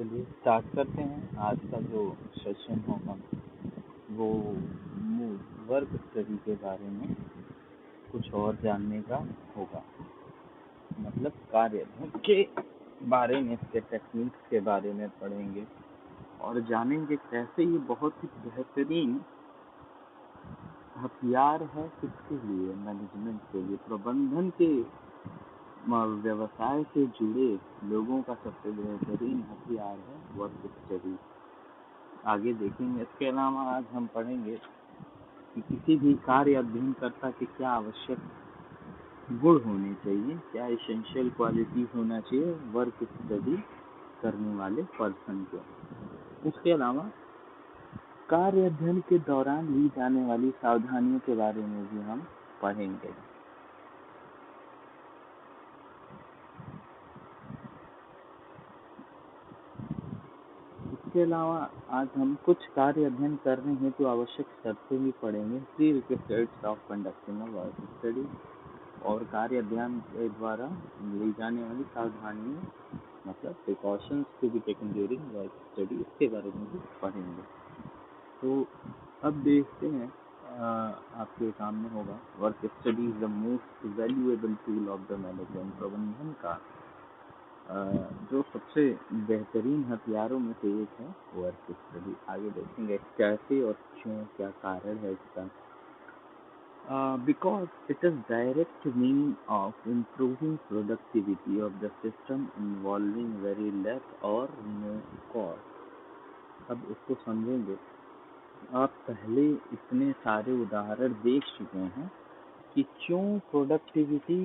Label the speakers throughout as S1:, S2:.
S1: चलिए स्टार्ट करते हैं। आज का जो सेशन होगा वो वर्क स्टडी के बारे में कुछ और जानने का होगा, मतलब कार्य के बारे में, इसके टेक्निक्स के बारे में पढ़ेंगे और जानेंगे कैसे ये बहुत ही बेहतरीन हथियार है किसके लिए, मैनेजमेंट के लिए, प्रबंधन के व्यवसाय से जुड़े लोगों का सबसे बेहतरीन हथियार है वर्क स्टडी। आगे देखेंगे। इसके अलावा आज हम पढ़ेंगे कि किसी भी कार्य अध्ययनकर्ता के क्या आवश्यक गुण होने चाहिए, क्या एसेंशियल क्वालिटीज होना चाहिए वर्क स्टडी करने वाले पर्सन को। उसके अलावा कार्य अध्ययन के दौरान ली जाने वाली सावधानियों के बारे में भी हम पढ़ेंगे। इसके अलावा आज हम कुछ कार्य अध्ययन करने हेतु आवश्यक शर्तें भी पढ़ेंगे, pre requisites of conducting a work study, और कार्य अध्ययन के द्वारा ली जाने वाली सावधानियों, मतलब precautions to be taken during work study, इसके बारे में भी पढ़ेंगे। तो अब देखते हैं, आपके सामने होगा work study is the most valuable tool of the management. प्रबंधन का जो सबसे बेहतरीन हथियारों में से एक है वर्क स्टडी। आगे देखेंगे कैसे और क्यों, क्या कारण है इसका। Because it is direct means of improving productivity of the system involving very less or no cost. अब इसको समझेंगे। आप पहले इतने सारे उदाहरण देख चुके हैं कि क्यों प्रोडक्टिविटी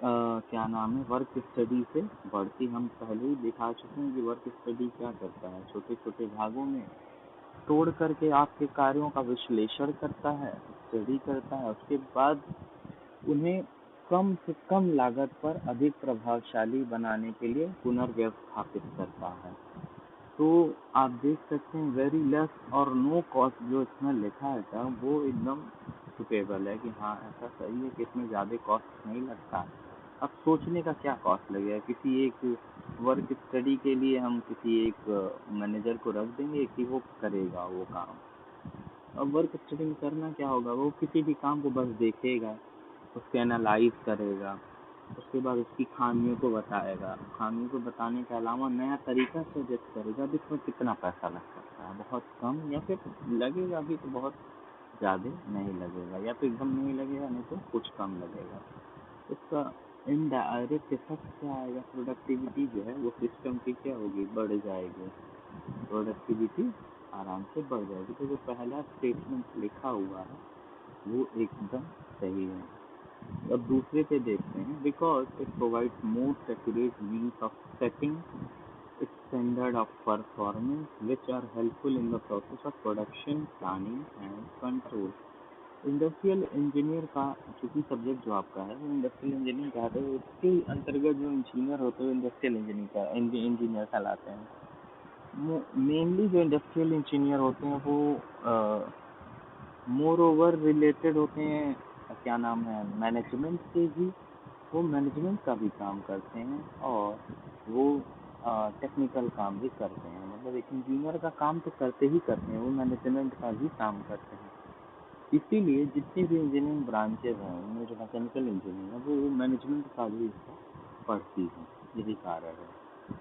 S1: वर्क स्टडी से बढ़ती। हम पहले ही दिखा चुके हैं कि वर्क स्टडी क्या करता है, छोटे छोटे भागों में तोड़ करके आपके कार्यों का विश्लेषण करता है, स्टडी करता है, उसके बाद उन्हें कम से कम लागत पर अधिक प्रभावशाली बनाने के लिए पुनर्व्यवस्थापित करता है। तो आप देख सकते हैं वेरी लेस और नो कॉस्ट जो इसमें लिखा है वो एकदम सुटेबल है कि हाँ ऐसा सही है कि इसमें ज़्यादा कॉस्ट नहीं लगता। अब सोचने का क्या कॉस्ट लगेगा, किसी एक वर्क स्टडी के लिए हम किसी एक मैनेजर को रख देंगे कि वो करेगा वो काम। अब वर्क स्टडी में करना क्या होगा, वो किसी भी काम को बस देखेगा, उसके एनालाइज करेगा, उसके बाद उसकी खामियों को बताएगा, खामियों को बताने के अलावा नया तरीका सजेस्ट करेगा जिसमें कितना पैसा लग सकता है, बहुत कम या फिर लगेगा भी तो बहुत ज़्यादा नहीं लगेगा, या तो एकदम नहीं लगेगा, नहीं तो कुछ कम लगेगा। इसका इनडायरेक्ट इफेक्ट क्या आएगा, प्रोडक्टिविटी जो है वो सिस्टम की क्या होगी, बढ़ जाएगी, प्रोडक्टिविटी आराम से बढ़ जाएगी। तो जो पहला स्टेटमेंट लिखा हुआ है वो एकदम सही है। अब दूसरे पे देखते हैं। Because it provides most accurate means of setting standard of performance which are helpful in the process of production planning and control. Industrial engineer का चूँकि सब्जेक्ट जो आपका है वो इंडस्ट्रियल इंजीनियरिंग का है, उसके अंतर्गत जो इंजीनियर होते हैं इंडस्ट्रियल इंजीनियर कहलाते हैं। मेनली जो इंडस्ट्रियल इंजीनियर होते हैं वो मोर ओवर रिलेटेड होते हैं, मैनेजमेंट से भी, वो मैनेजमेंट का भी काम करते हैं और वो टेक्निकल काम भी करते हैं। मतलब एक इंजीनियर का काम तो करते ही करते हैं, वो मैनेजमेंट का भी काम करते हैं। इसीलिए जितनी भी इंजीनियरिंग ब्रांचेज हैं उनमें जो मैकेनिकल इंजीनियरिंग है वो मैनेजमेंट का भी हिस्सा पढ़ती है, यही कारण है।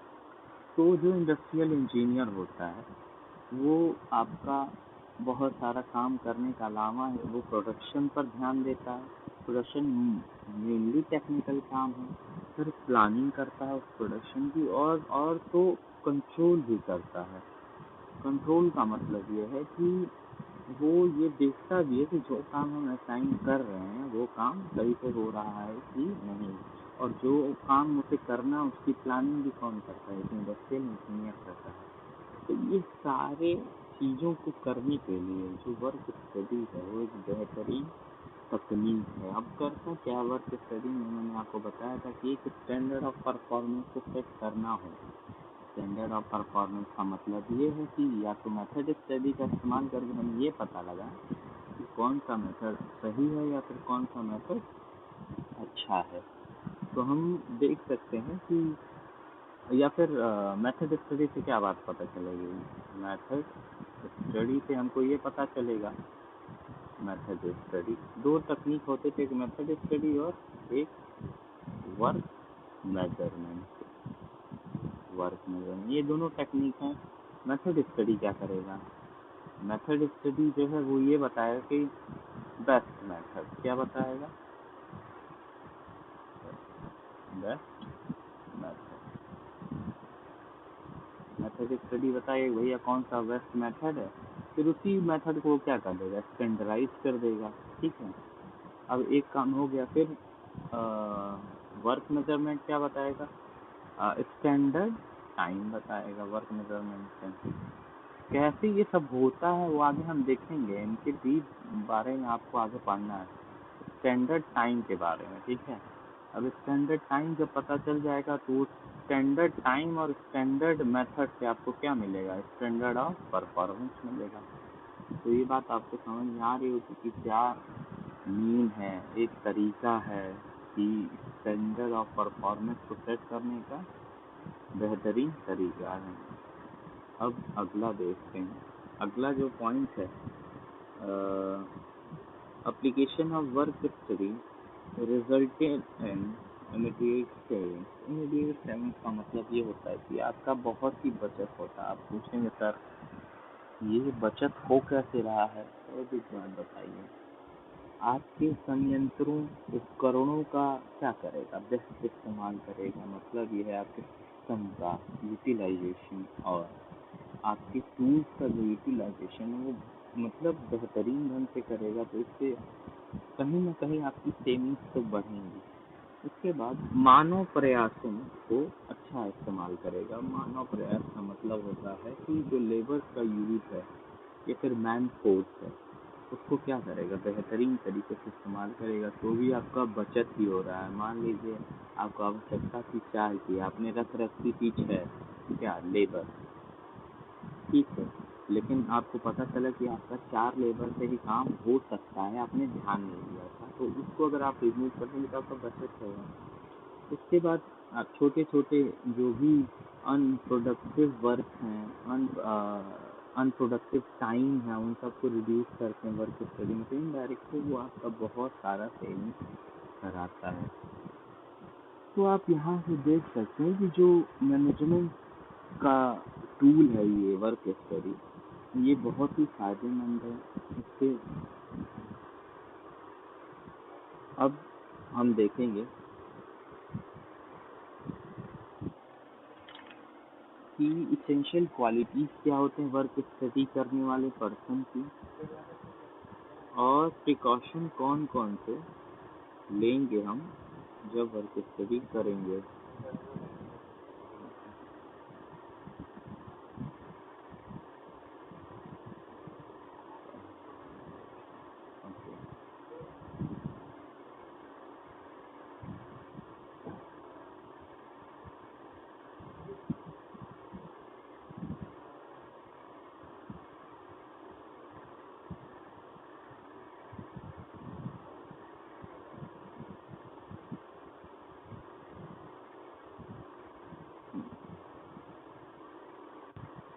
S1: तो जो इंडस्ट्रियल इंजीनियर होता है वो आपका बहुत सारा काम करने का अलावा वो प्रोडक्शन पर ध्यान देता है। प्रोडक्शन मेनली टेक्निकल काम है, फिर प्लानिंग करता है उस प्रोडक्शन की, और तो कंट्रोल भी करता है। कंट्रोल का मतलब ये है कि वो ये देखता भी है कि जो काम हम असाइन कर रहे हैं वो काम सही से हो रहा है कि नहीं, और जो काम उसे करना उसकी प्लानिंग भी कौन करता है, इंडस्ट्रियल इंजीनियर करता है। तो ये सारे चीज़ों को करने के लिए जो वर्क स्टडी है वो एक बेहतरीन तकनीक है। अब करता क्या वर्क स्टडी में, मैंने आपको बताया था कि एक स्टैंडर्ड ऑफ परफॉर्मेंस को सेट करना हो। स्टैंडर्ड ऑफ परफॉर्मेंस का मतलब ये है कि या तो मेथड स्टडी का इस्तेमाल करके हमें ये पता लगा कि कौन सा मेथड सही है या फिर कौन सा मेथड अच्छा है। तो हम देख सकते हैं कि या फिर मेथड स्टडी से क्या बात पता चलेगी? मेथड स्टडी से हमको ये पता चलेगा, मेथड स्टडी दो तकनीक होते थे, एक मेथड स्टडी और एक वर्क मेजरमेंट। ये दोनों टेक्निक हैं। मेथड स्टडी क्या करेगा? मेथड स्टडी जो है वो ये बताएगा कि बेस्ट मेथड, क्या बताएगा? बेस्ट मेथड स्टडी बताएगा भैया कौन सा बेस्ट मेथड है, फिर उसी मेथड को क्या कर देगा? स्टैंडर्डाइज कर देगा। ठीक है, अब एक काम हो गया। फिर वर्क मेजरमेंट क्या बताएगा? स्टैंडर्ड टाइम बताएगा वर्क मेजरमेंट से। कैसे ये सब होता है वो आगे हम देखेंगे, इनके भी बारे में आपको आगे पढ़ना है, स्टैंडर्ड टाइम के बारे में। ठीक है, अब स्टैंडर्ड टाइम जब पता चल जाएगा तो स्टैंडर्ड टाइम और स्टैंडर्ड मेथड से आपको क्या मिलेगा? स्टैंडर्ड ऑफ परफॉर्मेंस मिलेगा। तो ये बात आपको समझ में आ रही होगी कि क्या मीन है, एक तरीका है कि स्टैंडर्ड ऑफ परफॉर्मेंस को सेट करने का बेहतरीन तरीका है। अब अगला देखते हैं। अगला जो पॉइंट है, application of work study resulted in immediate savings. Immediate savings का मतलब ये होता है कि आपका बहुत ही बचत होता है। आप पूछेंगे सर ये बचत हो कैसे रहा है? तो एक बात बताइए, आपके संयंत्रों उपकरणों का क्या करेगा? बेस्ट इस्तेमाल करेगा। मतलब ये है आपके सिस्टम का यूटिलाइजेशन और आपके टूल्स का जो यूटिलाइजेशन है वो मतलब बेहतरीन ढंग से करेगा, तो इससे कहीं ना कहीं आपकी सेविंग्स तो बढ़ेंगी। उसके बाद मानव प्रयासों को अच्छा इस्तेमाल करेगा। मानव प्रयास का मतलब होता है कि जो लेबर का यूज है या फिर मैन फोर्स है उसको क्या करेगा? बेहतरीन तरीके से इस्तेमाल करेगा, तो भी आपका बचत ही हो रहा है। मान लीजिए आपको आवश्यकता थी चार की, आपने रख रखी थी 6, क्या लेबर, ठीक है, लेकिन आपको पता चला कि आपका 4 लेबर से ही काम हो सकता है, आपने ध्यान नहीं दिया था, तो उसको अगर आप रिमूव कर देंगे तो आपका बचत होगा। उसके बाद आप छोटे छोटे जो भी अनप्रोडक्टिव वर्क हैं, अनप्रोडक्टिव टाइम है, उन सबको रिड्यूस करते हैं वर्क स्टडी में, तो इनडायरेक्टली वो आपका बहुत सारा सेविंग कराता है। तो आप यहाँ से देख सकते हैं कि जो मैनेजमेंट का टूल है ये वर्क स्टडी, ये बहुत ही फायदेमंद है। इससे अब हम देखेंगे कि इसेंशियल क्वालिटीज क्या होते हैं वर्क स्टडी करने वाले पर्सन की, और प्रिकॉशन कौन कौन से लेंगे हम जब वर्क स्टडी करेंगे।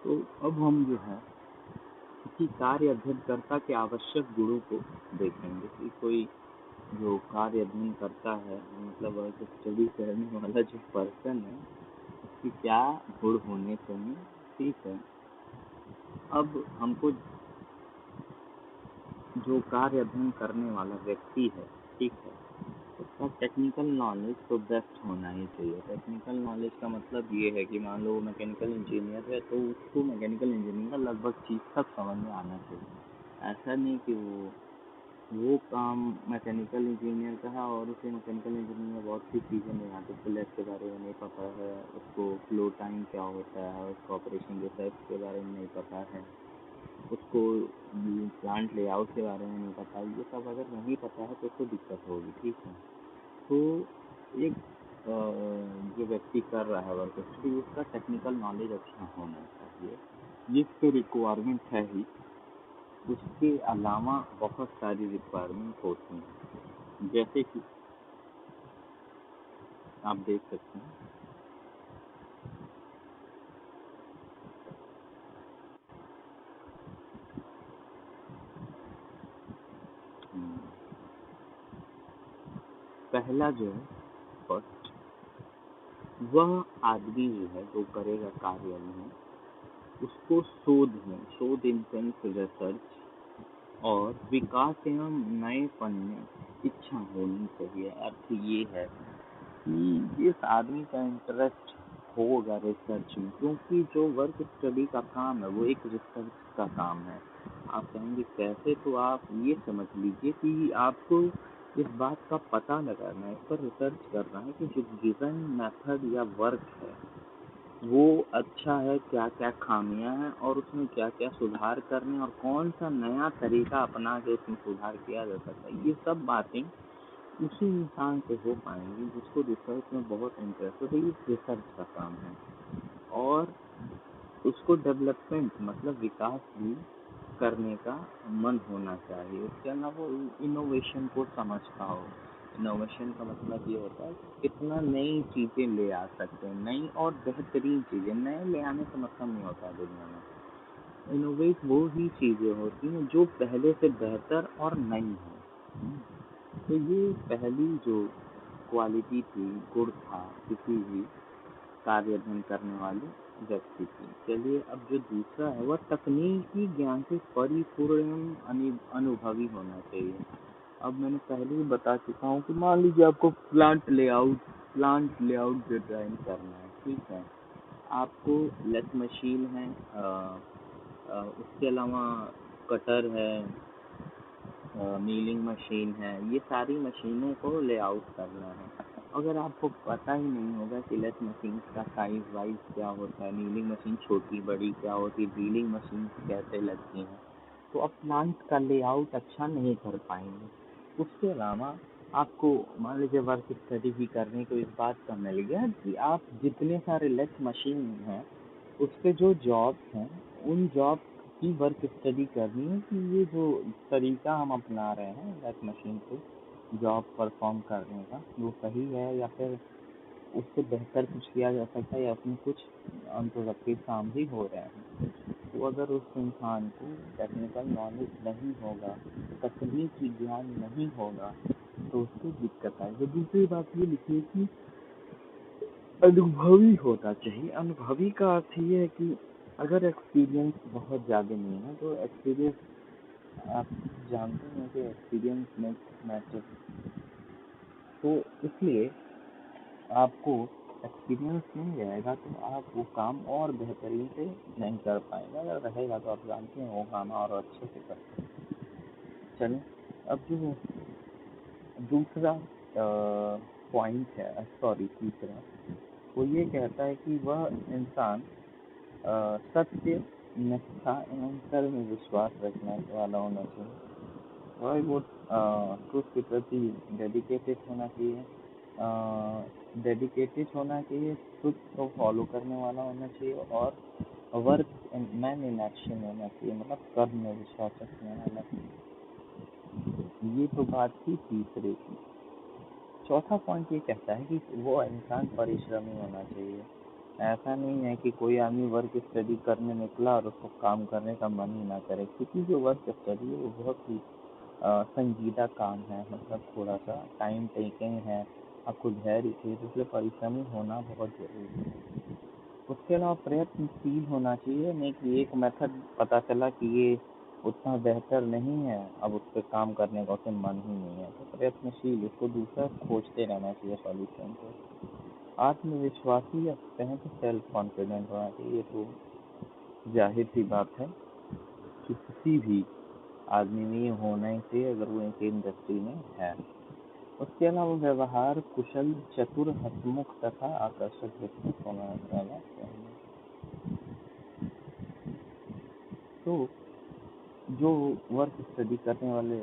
S1: तो अब हम जो है किसी कार्य अध्ययनकर्ता के आवश्यक गुणों को देखेंगे कि कोई जो कार्य अध्ययन करता है, मतलब वर्क स्टडी करने वाला जो पर्सन है उसकी क्या गुण होने चाहिए। ठीक है, अब हमको जो कार्य अध्ययन करने वाला व्यक्ति है, ठीक है, उसका टेक्निकल नॉलेज तो बेस्ट होना ही चाहिए। टेक्निकल नॉलेज का मतलब ये है कि मान लो मैकेनिकल इंजीनियर है तो उसको मैकेनिकल इंजीनियरिंग का लगभग चीज़ सब समझ में आना चाहिए। ऐसा नहीं कि वो काम मैकेनिकल इंजीनियर का है और उसे मैकेनिकल इंजीनियरिंग में बहुत सी चीज़ें नहीं आती, प्लेट के बारे में नहीं पता है, उसको फ्लो टाइम क्या होता है, उसका ऑपरेशन रिसर्च के बारे में नहीं पता है, उसको प्लांट लेआउट के बारे में नहीं पता। ये सब अगर नहीं पता है तो उसको दिक्कत होगी। ठीक है, तो एक जो व्यक्ति कर रहा है वर्क स्टडी उसका टेक्निकल नॉलेज अच्छा होना चाहिए, ये तो रिक्वायरमेंट है ही। उसके अलावा बहुत सारी रिक्वायरमेंट होती हैं, जैसे कि आप देख सकते हैं पहला जो है फर्स्ट, वह आदमी जो है जो करेगा कार्य में, उसको शोध इन सेंस रिसर्च और विकास एवं नएपन में इच्छा होनी चाहिए। अर्थ ये है कि जिस आदमी का इंटरेस्ट होगा रिसर्च में, क्योंकि जो वर्क स्टडी का काम है वो एक रिसर्च का काम है। आप कहेंगे कैसे, तो आप ये समझ लीजिए कि आपको इस बात का पता लगाना है, इस पर रिसर्च करना है कि जो गिवन मेथड या वर्क है वो अच्छा है, क्या क्या खामियां हैं और उसमें क्या क्या सुधार करने और कौन सा नया तरीका अपना के उसमें सुधार किया जा सकता है। ये सब बातें उसी इंसान से हो पाएंगी जिसको रिसर्च में बहुत इंटरेस्ट है। तो ये रिसर्च का काम है और उसको डेवलपमेंट मतलब विकास भी करने का मन होना चाहिए। उसके अलावा इनोवेशन को समझता हो। इनोवेशन का मतलब ये होता है कि कितना नई चीज़ें ले आ सकते हैं, नई और बेहतरीन चीज़ें। नए ले आने का मतलब नहीं होता दुनिया में। इनोवेट वो ही चीज़ें होती हैं जो पहले से बेहतर और नई हैं। तो ये पहली जो क्वालिटी थी, गुण था किसी भी कार्य अध्ययन करने वाले व्यक्ति की। चलिए अब जो दूसरा है वह तकनीकी ज्ञान से परिपूर्ण एवं अनुभवी होना चाहिए। अब मैंने पहले ही बता चुका हूँ कि मान लीजिए आपको प्लांट लेआउट डिजाइन करना है, ठीक है। आपको लेथ मशीन है, उसके अलावा कटर है, मिलिंग मशीन है, ये सारी मशीनों को लेआउट करना है। अगर आपको पता ही नहीं होगा कि लेथ मशीन का साइज वाइज क्या होता है, मिलिंग मशीन छोटी बड़ी क्या होती है, ड्रिलिंग मशीन कैसे लगती हैं, तो आप प्लांट का लेआउट अच्छा नहीं कर पाएंगे। उसके अलावा आपको मान लीजिए वर्क स्टडी भी करने को इस बात का मिल गया कि आप जितने सारे लेथ मशीन हैं उस पे जो जॉब्स हैं उन जॉब की वर्क स्टडी करनी है कि ये जो तरीका हम अपना रहे हैं लेथ मशीन पे जॉब परफॉर्म करने का वो सही है या फिर उससे बेहतर कुछ किया जा सकता है या उसमें कुछ अनप्रोडक्टिव काम भी हो रहे हैं। तो अगर उस इंसान को टेक्निकल नॉलेज नहीं होगा, तकनीकी ज्ञान नहीं होगा तो उसको दिक्कत आएगी। दूसरी बात ये लिखिए कि अनुभवी होना चाहिए। अनुभवी का अर्थ ये है कि अगर एक्सपीरियंस बहुत ज़्यादा नहीं है तो एक्सपीरियंस आप जानते हैं कि एक्सपीरियंस मेक्स मैटर, तो इसलिए आपको एक्सपीरियंस नहीं रहेगा तो आप वो काम और बेहतरीन से नहीं कर पाएंगे। अगर रहेगा तो आप जानते हैं वो काम और अच्छे से कर सकते हैं। चलिए अब जो दूसरा पॉइंट है, सॉरी तीसरा, वो ये कहता है कि वह इंसान सत्य, निष्ठा एवं कर्म में विश्वास रखने वाला होना चाहिए। वह वो ट्रुथ के प्रति डेडिकेटेड होना चाहिए, ट्रुथ को फॉलो करने वाला होना चाहिए और वर्क मैन इन एक्शन होना चाहिए, मतलब कर्म में विश्वास रखने वाला चाहिए। ये तो बात थी तीसरे की। चौथा पॉइंट ये कहता है कि वो इंसान परिश्रमी होना चाहिए। ऐसा नहीं है कि कोई आदमी वर्क स्टडी करने निकला और उसको काम करने का मन ही ना करे, क्योंकि जो वर्क स्टडी है वो बहुत ही संजीदा काम है, मतलब थोड़ा सा टाइम टेकिंग है, आपको धैर्य चाहिए, इसलिए परिश्रमी होना बहुत जरूरी है। उसके अलावा प्रयत्नशील होना चाहिए, नहीं कि एक मेथड पता चला कि ये उतना बेहतर नहीं है, अब उस पर काम करने का उसे मन ही नहीं है, तो प्रयत्नशील, उसको दूसरा खोजते रहना चाहिए सॉल्यूशन को। आत्मविश्वासी या कहें तो सेल्फ कॉन्फिडेंट होना चाहिए। ये तो जाहिर सी बात है कि किसी भी आदमी में ये होना ही चाहिए अगर वो एक इंडस्ट्री में है। उसके अलावा व्यवहार कुशल, चतुर, हंसमुख तथा आकर्षक व्यक्तित्व होना चाहिए। तो जो वर्क स्टडी करने वाले